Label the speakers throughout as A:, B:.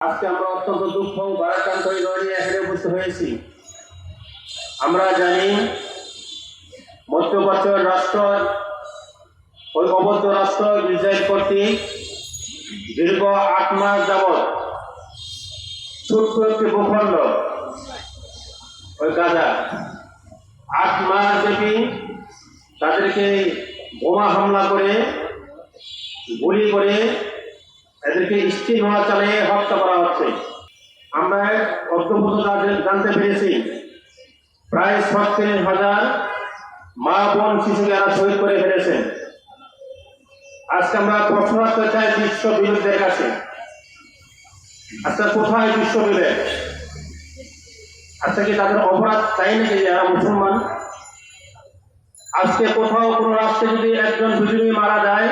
A: আজকে আমরা অত্যন্ত দুঃখ ভারাক্রান্ত হৃদয় নিয়ে এখানে উপস্থিত হয়েছি। আমরা জানি মধ্যপ্রাচ্য রাষ্ট্র ওই অবৈধ রাষ্ট্র ইসরায়েল কর্তৃক দীর্ঘ 8 মাস যাবৎ ছোট্ট একটি ভূখণ্ড ওই গাজা 8 মাস ব্যাপী তাদেরকে বোমা হামলা করে গুলি করে এদেরকে স্টিমার চালিয়ে হত্যা করা হচ্ছে। আমরা অদ্ভুত জানতে পেরেছি প্রায় 36,000 মা বোন শিশুকে এরা শহীদ করে ফেলেছেন। আজকে আমরা প্রশ্ন রাখতে চাই বিশ্ব বিবেকদের কাছে, আচ্ছা কোথায় বিশ্ব বিবেক? আচ্ছা কি তাদের অপরাধ তাই নাকি যারা মুসলমান? আজকে কোথাও কোনো রাষ্ট্রে যদি একজন বিজয়ী মারা যায়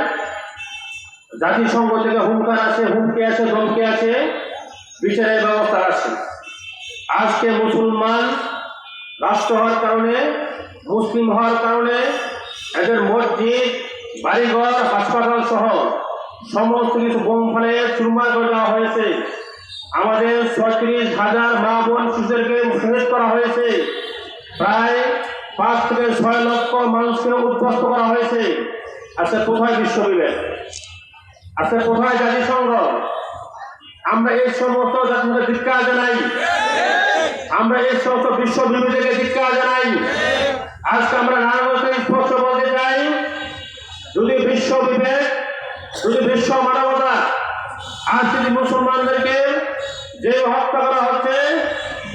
A: জাতিসংঘ থেকে হুমকার আছে, হুমকি আছে, ধমকি আছে, বিচারের ব্যবস্থা আছে। আজকে মুসলমান রাষ্ট্র হওয়ার কারণে, মুসলিম হওয়ার কারণে এদের মসজিদ, বাড়িঘর, হাসপাতাল সহ সমস্ত কিছু বোম ফেলে চুরমার করে দেওয়া হয়েছে। আমাদের 36,000 মা বোন শিশুদেরকে শহীদ করা হয়েছে। প্রায় 5 থেকে 6 লক্ষ মানুষকে উদ্বস্ত করা হয়েছে। আচ্ছা কোথায় বিশ্ব বিবেক? আচ্ছা কোথায় জাতিসংঘ? আমরা এই সমস্ত জাতিসংঘে ধিক্কার জানাই, আমরা এই সমস্ত বিশ্ব বিবেককে ধিক্কার জানাই। আজকে আমরা নানাভাবে স্পষ্ট বলতে চাই, যদি বিশ্ব বিবেক, যদি বিশ্ব মানবতা আজ যদি মুসলমানদেরকে যে হত্যা করা হচ্ছে,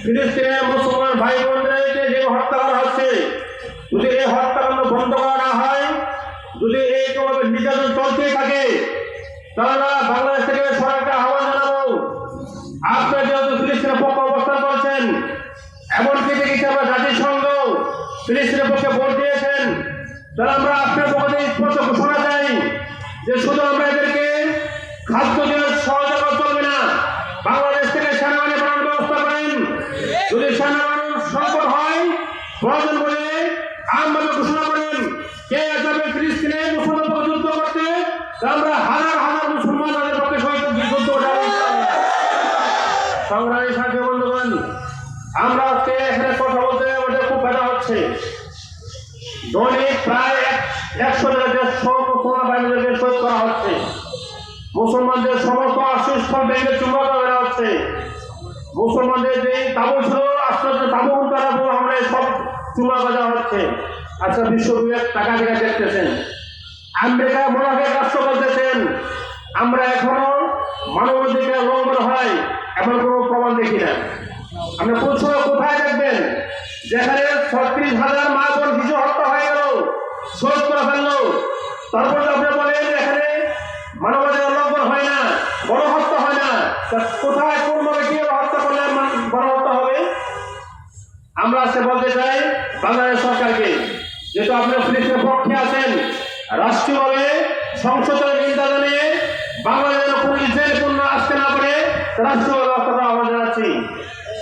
A: ফিলিস্তিনের মুসলমান ভাই বোনদেরকে যে হত্যা করা হচ্ছে, যদি এই হত্যাকাণ্ড বন্ধ করা না হয়, যদি এইভাবে নির্যাতন চলতেই থাকে, তাহলে বাংলাদেশ থেকে সরকারকে আহ্বান জানাবো, আপনারা যেহেতু ফিলিস্তিনের পক্ষে অবস্থান করছেন, এমনকি দেখেছি আমরা জাতিসংঘ ফিলিস্তিনের পক্ষে ভোট দিয়েছেন, তাহলে আমরা আপনার পক্ষে স্পষ্ট ঘোষণা চাই যে শুধু আমরা এদেরকে খাদ্য দিয়ে সহযোগিতা চলবে না, বাংলাদেশ থেকে সেনাবাহিনী বানানোর ব্যবস্থা করেন। যদি সেনাবাহিনীর সংকট হয়, প্রয়োজন বলে আমভাবে ঘোষণা করেন কে যাবে ফিলিস্তিনে মুসলমান পক্ষে যুদ্ধ করতে, আমরা হাজার হাজার মুসলমান তাদের পক্ষে শহীদ যুদ্ধ করতে। সংগ্রামী সাথী বন্ধুগণ, আমরা আজকে এখানে কথা বলতে আমাদের খুব ব্যথা হচ্ছে। দৈনিক প্রায় 100 থেকে 150 মুসলমান বাহিনীদেরকে শহীদ করা হচ্ছে। মুসলমানদের সমস্ত আশ্রয়স্থল ভেঙে চুম্বক করা হচ্ছে। মুসলমানদের যে তাবু ছিল, আশ্রয় তাবু আমরা সব চুম্বক করা হচ্ছে। আচ্ছা বিশ্ব বিবেক টাকা থেকে দেখতেছেন, আমেরিকা মোনাফেক রাষ্ট্র বলতেছেন, আমরা এখনো মানবাধিকার লঙ্ঘন হয় এমন কোনো প্রমাণ দেখি না। আপনি কোথায় দেখবেন যেখানে 36,000 মা বোন শিশু হত্যা হয়ে গেল, শহীদ করে ফেললো, তারপর আপনি বলেন এখানে মানবাধিকার লঙ্ঘন হয় না, বড় হত্যা হয় না? কোথায় কোনভাবে কি হত্যা করলে বড় হত্যা হবে? আমরা আজকে বলতে চাই বাংলাদেশ সরকারকে, যেহেতু আপনি ফিলিস্তিনের পক্ষে আছেন, রাষ্ট্রীয়ভাবে সংসদের নিন্দা জানিয়ে বাংলাদেশের কোনো ইসরায়েল পণ্য আসতে না পারে রাষ্ট্রীয় ব্যবস্থা করা আমরা জানাচ্ছি।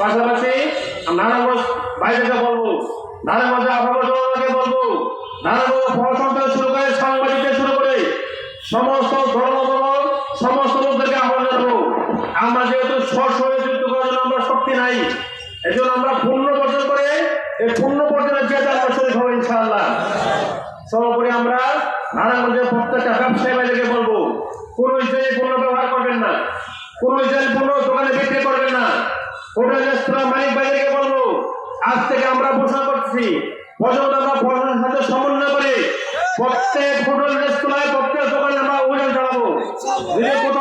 A: পাশাপাশি নারায়ণগঞ্জ বাইরেকে বলবো, নারায়ণগঞ্জে আবহাওয়াকে বলবো, নারায়ণগঞ্জ প্রশাসন থেকে শুরু করে সাংবাদিকদের শুরু করে সমস্ত ধর্মবল সমস্ত লোকদেরকে আহ্বান জানাবো, আমরা যেহেতু সশরীরে যুদ্ধ করার জন্য আমরা শক্তি নাই, এই জন্য আমরা পূর্ণ বর্জন করে এই পূর্ণ বর্জনের যে আমরা শরীর হবো ইনশাআল্লাহ। সর্বোপরি আমরা নারায়ণগঞ্জের প্রত্যেকটা ব্যবসায়ী ভাইদেরকে বলবো, কোন ইসরায়েলি পণ্য ব্যবহার করবেন না, কোন ইসরায়েলি পণ্য দোকানে বিক্রি করবেন না। হোটেল রেস্তোরাঁ মালিক ভাইদেরকে বলবো, আজ থেকে আমরা ঘোষণা করছি, পর্যন্ত আমরা প্রশাসনের সাথে সমন্বয় করে প্রত্যেক হোটেল রেস্তোরাঁয় প্রত্যেক দোকানে আমরা অভিযান চালাবো। যদি কোথাও